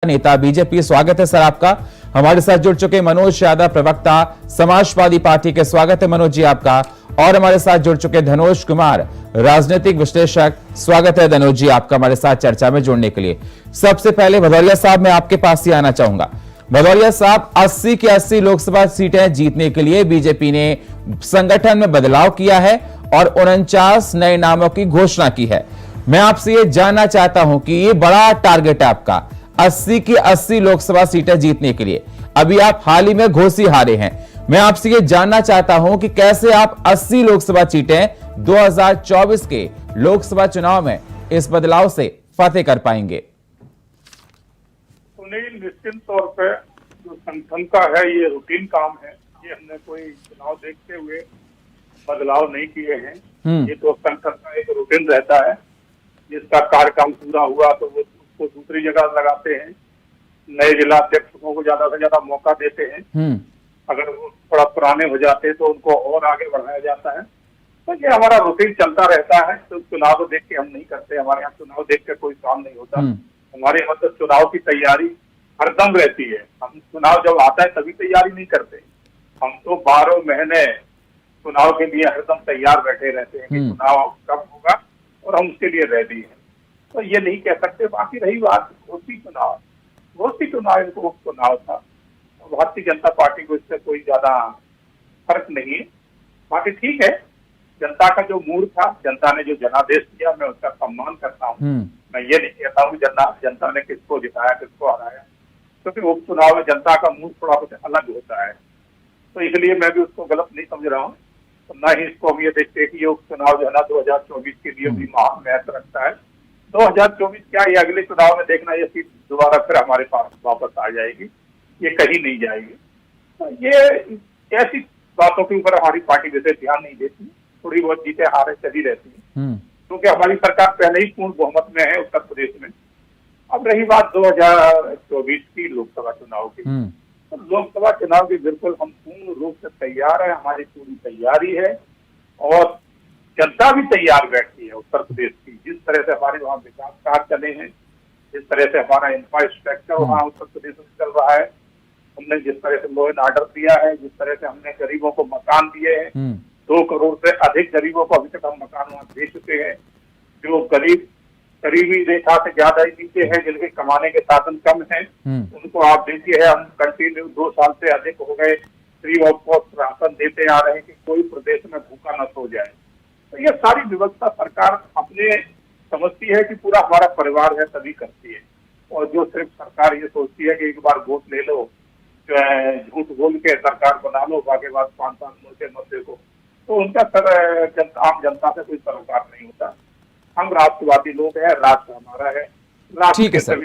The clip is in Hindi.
नेता बीजेपी, स्वागत है सर आपका। हमारे साथ जुड़ चुके मनोज यादव, प्रवक्ता समाजवादी पार्टी के, स्वागत है मनोज जी आपका। और हमारे साथ जुड़ चुके धनोज कुमार, राजनीतिक विश्लेषक, स्वागत है धनोज जी आपका हमारे साथ चर्चा में जुड़ने के लिए। सबसे पहले भदौरिया साहब, मैं आपके पास ही आना चाहूंगा। भदौरिया साहब, 80 की 80 लोकसभा सीटें जीतने के लिए बीजेपी ने संगठन में बदलाव किया है और 49 नए नामों की घोषणा की है। मैं आपसे ये जानना चाहता हूं कि ये बड़ा टारगेट है आपका 80 की 80 लोकसभा सीटें जीतने के लिए। अभी आप हाल ही में घोसी हारे हैं। मैं आपसे ये जानना चाहता हूं कि कैसे आप 80 लोकसभा सीटें 2024 के लोकसभा चुनाव में इस बदलाव से फतेह कर पाएंगे। सुनील, निश्चित तौर पे जो संगठन का है ये रूटीन काम है। ये हमने कोई चुनाव देखते हुए बदलाव नहीं किए हैं। ये तो संगठन का एक रूटीन रहता है। जिसका कार्यक्रम पूरा हुआ तो वो उसको दूसरी जगह लगाते हैं। नए जिला अध्यक्षों को ज्यादा से ज्यादा मौका देते हैं। अगर वो थोड़ा पुराने हो जाते हैं तो उनको और आगे बढ़ाया जाता है। तो ये हमारा रूटीन चलता रहता है। तो चुनाव को देख के हम नहीं करते। हमारे यहाँ चुनाव देख के कोई काम नहीं होता। हमारे यहाँ तो चुनाव की तैयारी हरदम रहती है। हम चुनाव जब आता है तभी तैयारी नहीं करते। हम तो 12 महीने चुनाव के लिए हरदम तैयार बैठे रहते हैं कि चुनाव कब होगा और हम उसके लिए रेडी हैं। तो ये नहीं कह सकते। बाकी रही बात घोषी चुनाव इनको उपचुनाव था। भारतीय जनता पार्टी को इससे कोई ज्यादा फर्क नहीं है। बाकी ठीक है, जनता का जो मूड था, जनता ने जो जनादेश दिया, मैं उसका सम्मान करता हूँ। मैं ये नहीं कहता हूँ जनता ने किसको जिताया किसको हराया, क्योंकि उपचुनाव में जनता का मूड थोड़ा कुछ अलग होता है। तो इसलिए मैं भी उसको गलत नहीं समझ रहा हूँ। तो न ही इसको हम ये देखते कि ये उपचुनाव जो है ना 2024 के लिए भी महान महत्व रखता है। 2024 क्या, ये अगले चुनाव में देखना, ये सीट दोबारा फिर हमारे पास वापस आ जाएगी, ये कहीं नहीं जाएगी। तो ये ऐसी बातों के ऊपर हमारी पार्टी वैसे ध्यान नहीं देती। थोड़ी बहुत जीते हारे चली रहती है, क्योंकि हमारी सरकार पहले ही पूर्ण बहुमत में है उत्तर प्रदेश में। अब रही बात 2024 की लोकसभा चुनाव की, तो लोकसभा चुनाव की बिल्कुल हम पूर्ण रूप से तैयार है। हमारी पूरी तैयारी है और जनता भी तैयार बैठती है उत्तर प्रदेश की। जिस तरह से हमारे वहाँ विकास कार्य चले हैं, जिस तरह से हमारा इंफ्रास्ट्रक्चर वहाँ उत्तर प्रदेश में चल रहा है, हमने जिस तरह से लॉ एंड ऑर्डर दिया है, जिस तरह से हमने गरीबों को मकान दिए हैं, 2 करोड़ से अधिक गरीबों को अभी तक हम मकान वहाँ दे चुके हैं। जो गरीबी रेखा से ज्यादा नीचे है, जिनके कमाने के साधन कम है, उनको आप देखिए है, हम कंटिन्यू 2 साल से अधिक हो गए फ्री ऑफ कॉस्ट राशन देते आ रहे हैं कि कोई प्रदेश में भूखा न सो जाए। तो ये सारी व्यवस्था सरकार अपने समझती है कि पूरा हमारा परिवार है तभी करती है। और जो सिर्फ सरकार ये सोचती है कि एक बार वोट ले लो, जो है झूठ बोल के सरकार बना लो, बाकी बात 5 साल मुझसे मत देखो, तो उनका आम जनता से कोई सरोकार नहीं होता। हम राष्ट्रवादी लोग हैं, राष्ट्र हमारा है। ठीक है सर।